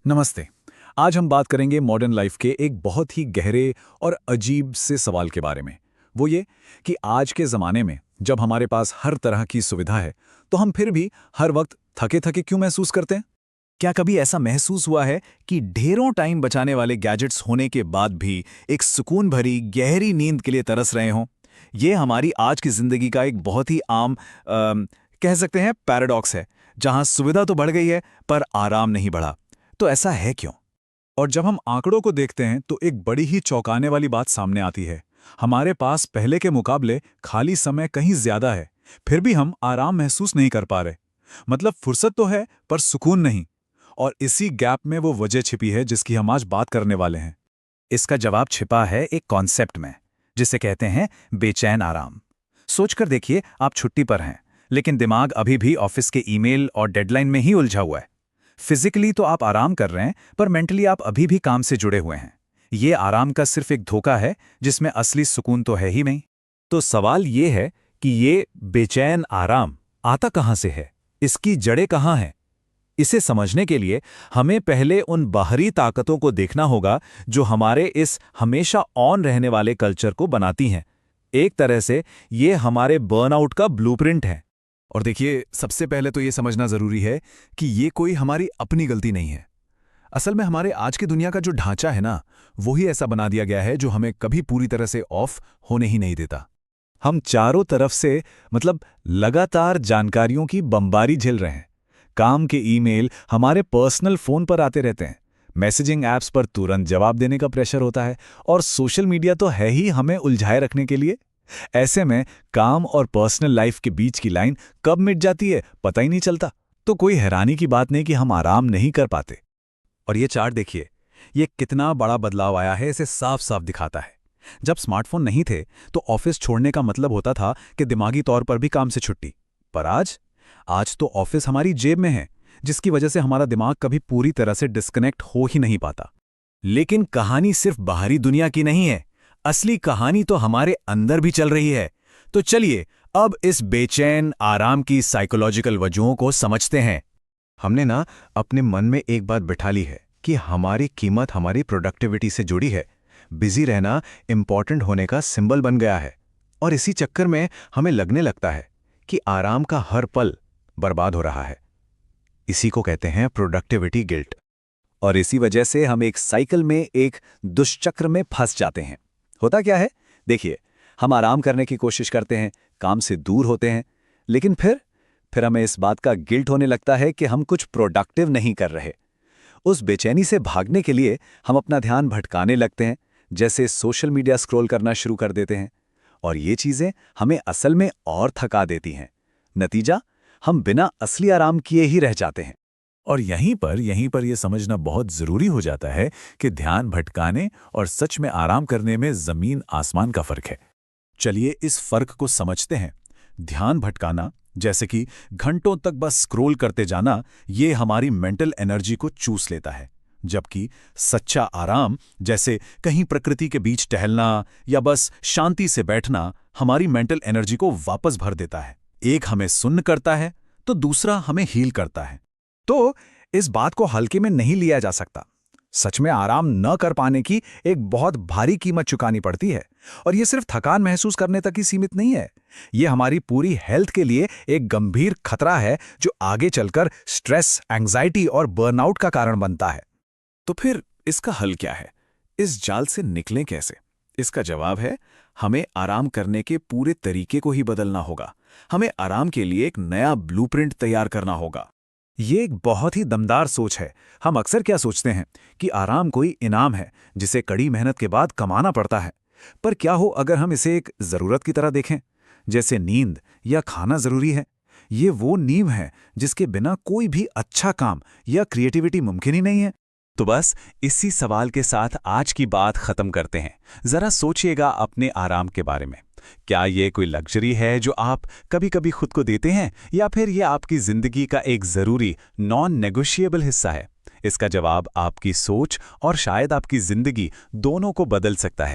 नमस्ते। आज हम बात करेंगे मॉडर्न लाइफ के एक बहुत ही गहरे और अजीब से सवाल के बारे में। वो ये कि आज के ज़माने में जब हमारे पास हर तरह की सुविधा है, तो हम फिर भी हर वक्त थके-थके क्यों महसूस करते हैं? क्या कभी ऐसा महसूस हुआ है कि ढेरों टाइम बचाने वाले गैजेट्स होने के बाद भी एक सुकून भरी गहरी नींद के लिए तरस रहे हों? ये हमारी आज की जिंदगी का एक बहुत ही आम कह सकते हैं पैराडॉक्स है, जहां सुविधा तो बढ़ गई है पर आराम नहीं बढ़ा। तो ऐसा है क्यों? और जब हम आंकड़ों को देखते हैं तो एक बड़ी ही चौंकाने वाली बात सामने आती है। हमारे पास पहले के मुकाबले खाली समय कहीं ज्यादा है, फिर भी हम आराम महसूस नहीं कर पा रहे। मतलब फुर्सत तो है पर सुकून नहीं। और इसी गैप में वो वजह छिपी है जिसकी हम आज बात करने वाले हैं। इसका जवाब छिपा है एक कॉन्सेप्ट में, जिसे कहते हैं बेचैन आराम। सोचकर देखिए, आप छुट्टी पर हैं, लेकिन दिमाग अभी भी ऑफिस के ईमेल और डेडलाइन में ही उलझा हुआ है। फिजिकली तो आप आराम कर रहे हैं, पर मेंटली आप अभी भी काम से जुड़े हुए हैं। ये आराम का सिर्फ एक धोखा है, जिसमें असली सुकून तो है ही नहीं। तो सवाल ये है कि ये बेचैन आराम आता कहाँ से है, इसकी जड़ें कहाँ हैं? इसे समझने के लिए हमें पहले उन बाहरी ताकतों को देखना होगा जो हमारे इस हमेशा ऑन रहने वाले कल्चर को बनाती हैं। एक तरह से ये हमारे बर्नआउट का ब्लूप्रिंट है। और देखिए, सबसे पहले तो ये समझना जरूरी है कि ये कोई हमारी अपनी गलती नहीं है। असल में हमारे आज की दुनिया का जो ढांचा है ना, वो ही ऐसा बना दिया गया है जो हमें कभी पूरी तरह से ऑफ होने ही नहीं देता। हम चारों तरफ से लगातार जानकारियों की बमबारी झेल रहे हैं। काम के ईमेल हमारे पर्सनल फोन पर आते रहते हैं, मैसेजिंग ऐप्स पर तुरंत जवाब देने का प्रेशर होता है, और सोशल मीडिया तो है ही हमें उलझाए रखने के लिए। ऐसे में काम और पर्सनल लाइफ के बीच की लाइन कब मिट जाती है पता ही नहीं चलता। तो कोई हैरानी की बात नहीं कि हम आराम नहीं कर पाते। और ये चार्ट देखिए, ये कितना बड़ा बदलाव आया है, इसे साफ साफ दिखाता है। जब स्मार्टफोन नहीं थे तो ऑफिस छोड़ने का मतलब होता था कि दिमागी तौर पर भी काम से छुट्टी। पर आज तो ऑफिस हमारी जेब में है, जिसकी वजह से हमारा दिमाग कभी पूरी तरह से डिस्कनेक्ट हो ही नहीं पाता। लेकिन कहानी सिर्फ बाहरी दुनिया की नहीं है, असली कहानी तो हमारे अंदर भी चल रही है। तो चलिए अब इस बेचैन आराम की साइकोलॉजिकल वजहों को समझते हैं। हमने अपने मन में एक बात बिठा ली है कि हमारी कीमत हमारी प्रोडक्टिविटी से जुड़ी है। बिजी रहना इंपॉर्टेंट होने का सिंबल बन गया है, और इसी चक्कर में हमें लगने लगता है कि आराम का हर पल बर्बाद हो रहा है। इसी को कहते हैं प्रोडक्टिविटी गिल्ट। और इसी वजह से हम एक साइकिल में, एक दुष्चक्र में फंस जाते हैं। होता क्या है, देखिए, हम आराम करने की कोशिश करते हैं, काम से दूर होते हैं, लेकिन फिर हमें इस बात का गिल्ट होने लगता है कि हम कुछ प्रोडक्टिव नहीं कर रहे। उस बेचैनी से भागने के लिए हम अपना ध्यान भटकाने लगते हैं, जैसे सोशल मीडिया स्क्रॉल करना शुरू कर देते हैं, और ये चीजें हमें असल में और थका देती हैं। नतीजा, हम बिना असली आराम किए ही रह जाते हैं। और यहीं पर यह समझना बहुत जरूरी हो जाता है कि ध्यान भटकाने और सच में आराम करने में जमीन आसमान का फर्क है। चलिए इस फर्क को समझते हैं। ध्यान भटकाना, जैसे कि घंटों तक बस स्क्रॉल करते जाना, ये हमारी मेंटल एनर्जी को चूस लेता है। जबकि सच्चा आराम, जैसे कहीं प्रकृति के बीच टहलना या बस शांति से बैठना, हमारी मेंटल एनर्जी को वापस भर देता है। एक हमें सुन्न करता है तो दूसरा हमें हील करता है। तो इस बात को हल्के में नहीं लिया जा सकता। सच में आराम न कर पाने की एक बहुत भारी कीमत चुकानी पड़ती है, और ये सिर्फ थकान महसूस करने तक ही सीमित नहीं है। ये हमारी पूरी हेल्थ के लिए एक गंभीर खतरा है, जो आगे चलकर स्ट्रेस, एंग्जाइटी और बर्नआउट का कारण बनता है। तो फिर इसका हल क्या है? इस जाल से निकलें कैसे? इसका जवाब है, हमें आराम करने के पूरे तरीके को ही बदलना होगा। हमें आराम के लिए एक नया ब्लूप्रिंट तैयार करना होगा। ये एक बहुत ही दमदार सोच है। हम अक्सर क्या सोचते हैं कि आराम कोई इनाम है जिसे कड़ी मेहनत के बाद कमाना पड़ता है। पर क्या हो अगर हम इसे एक जरूरत की तरह देखें, जैसे नींद या खाना जरूरी है? ये वो नींव है जिसके बिना कोई भी अच्छा काम या क्रिएटिविटी मुमकिन ही नहीं है। तो बस इसी सवाल के साथ आज की बात खत्म करते हैं। जरा सोचिएगा अपने आराम के बारे में। क्या ये कोई लग्जरी है जो आप कभी-कभी खुद को देते हैं, या फिर ये आपकी जिंदगी का एक जरूरी नॉन नेगोशिएबल हिस्सा है? इसका जवाब आपकी सोच और शायद आपकी जिंदगी दोनों को बदल सकता है।